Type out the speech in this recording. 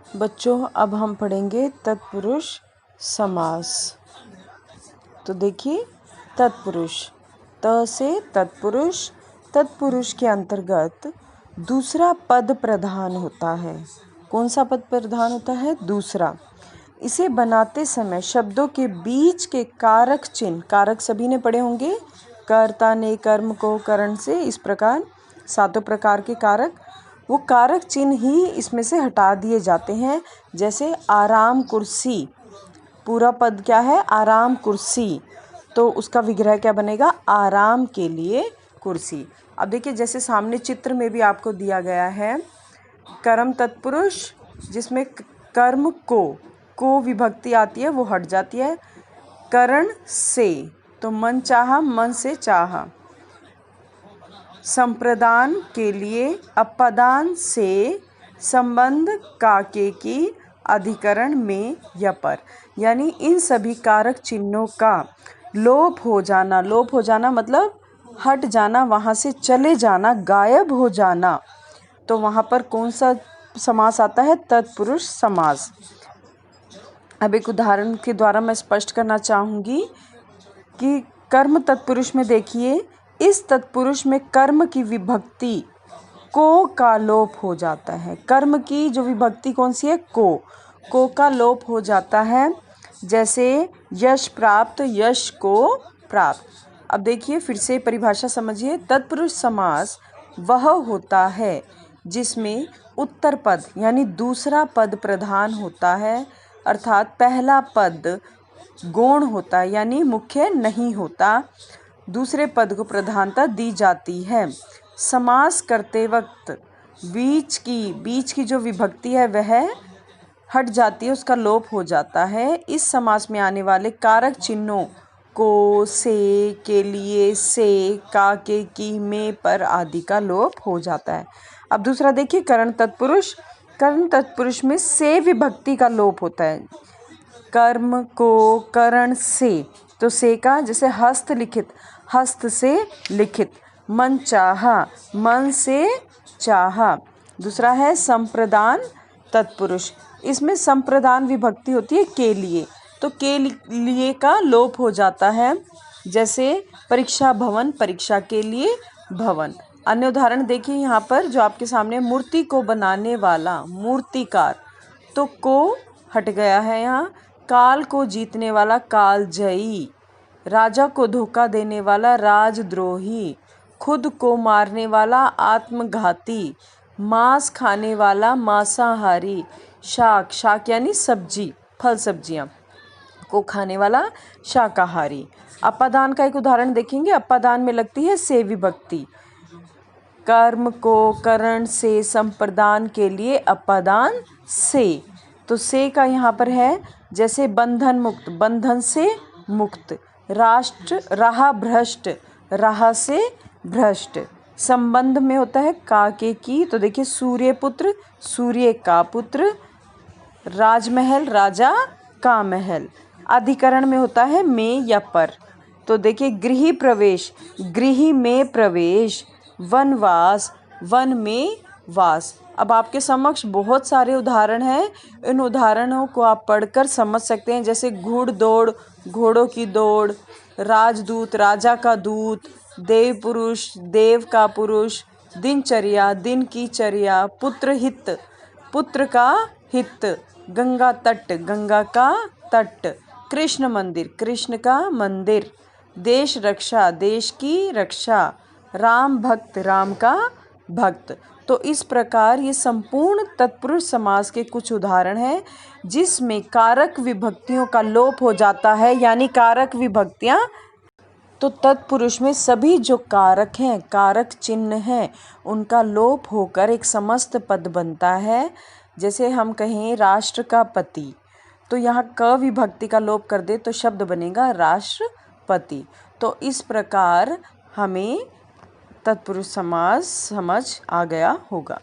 बच्चों अब हम पढ़ेंगे तत्पुरुष समास। तो देखिए तत्पुरुष, त से तत्पुरुष, तत्पुरुष के अंतर्गत दूसरा पद प्रधान होता है। कौन सा पद प्रधान होता है? दूसरा। इसे बनाते समय शब्दों के बीच के कारक चिन्ह, कारक सभी ने पढ़े होंगे, कर्ता ने कर्म को करण से, इस प्रकार 7 प्रकार के कारक, वो कारक चिन्ह ही इसमें से हटा दिए जाते हैं। जैसे आराम कुर्सी, पूरा पद क्या है? आराम कुर्सी, तो उसका विग्रह क्या बनेगा? आराम के लिए कुर्सी। अब देखिए जैसे सामने चित्र में भी आपको दिया गया है, कर्म तत्पुरुष जिसमें कर्म को विभक्ति आती है वो हट जाती है। करण से, तो मन चाहा, मन से चाहा। संप्रदान के लिए अपदान से, संबंध काके की, अधिकरण में या पर, यानी इन सभी कारक चिन्हों का लोप हो जाना। लोप हो जाना मतलब हट जाना, वहाँ से चले जाना, गायब हो जाना। तो वहाँ पर कौन सा समास आता है? तत्पुरुष समास। अब एक उदाहरण के द्वारा मैं स्पष्ट करना चाहूँगी कि कर्म तत्पुरुष में देखिए, इस तत्पुरुष में कर्म की विभक्ति को का लोप हो जाता है। कर्म की जो विभक्ति कौन सी है? को का लोप हो जाता है। जैसे यश प्राप्त, यश को प्राप्त। अब देखिए फिर से परिभाषा समझिए। तत्पुरुष समास वह होता है जिसमें उत्तर पद यानी दूसरा पद प्रधान होता है, अर्थात पहला पद गौण होता है यानी मुख्य नहीं होता, दूसरे पद को प्रधानता दी जाती है। समास करते वक्त बीच की जो विभक्ति है वह हट जाती है, उसका लोप हो जाता है। इस समास में आने वाले कारक चिन्हों को, से, के लिए, से, का, के, की, में, पर आदि का लोप हो जाता है। अब दूसरा देखिए करण तत्पुरुष। करण तत्पुरुष में से विभक्ति का लोप होता है। कर्म को करण से, तो से का जैसे हस्त लिखित, हस्त से लिखित। मन चाहा, मन से चाहा। दूसरा है संप्रदान तत्पुरुष, इसमें संप्रदान विभक्ति होती है के लिए, तो के लिए का लोप हो जाता है। जैसे परीक्षा भवन, परीक्षा के लिए भवन। अन्य उदाहरण देखिए यहाँ पर जो आपके सामने, मूर्ति को बनाने वाला, मूर्तिकार, तो को हट गया है यहाँ। काल को जीतने वाला, कालजयी। राजा को धोखा देने वाला, राजद्रोही। खुद को मारने वाला, आत्मघाती। मांस खाने वाला, मांसाहारी। शाक, शाक यानी सब्जी, फल सब्जियाँ को खाने वाला, शाकाहारी। अपादान का एक उदाहरण देखेंगे। अपादान में लगती है से विभक्ति। कर्म को करण से, संप्रदान के लिए अपादान से, तो से का यहाँ पर है जैसे बंधन मुक्त, बंधन से मुक्त। राष्ट्र, राह भ्रष्ट, राह से भ्रष्ट। संबंध में होता है काके की, तो देखिए सूर्यपुत्र, सूर्य का पुत्र। राजमहल, राजा का महल। अधिकरण में होता है में या पर, तो देखिए गृह प्रवेश, गृह में प्रवेश। वनवास, वन में वास। अब आपके समक्ष बहुत सारे उदाहरण हैं, इन उदाहरणों को आप पढ़कर समझ सकते हैं। जैसे घुड़ दौड़, घोड़ों की दौड़। राजदूत, राजा का दूत। देव पुरुष, देव का पुरुष। दिनचर्या, दिन की चर्या। पुत्र हित, पुत्र का हित। गंगा तट, गंगा का तट। कृष्ण मंदिर, कृष्ण का मंदिर। देश रक्षा, देश की रक्षा। राम भक्त, राम का भक्त। तो इस प्रकार ये संपूर्ण तत्पुरुष समास के कुछ उदाहरण हैं जिसमें कारक विभक्तियों का लोप हो जाता है, यानी कारक विभक्तियाँ। तो तत्पुरुष में सभी जो कारक हैं, कारक चिन्ह हैं, उनका लोप होकर एक समस्त पद बनता है। जैसे हम कहें राष्ट्र का पति, तो यहाँ क विभक्ति का लोप कर दे तो शब्द बनेगा राष्ट्रपति। तो इस प्रकार हमें तत्पुरुष समास समझ आ गया होगा।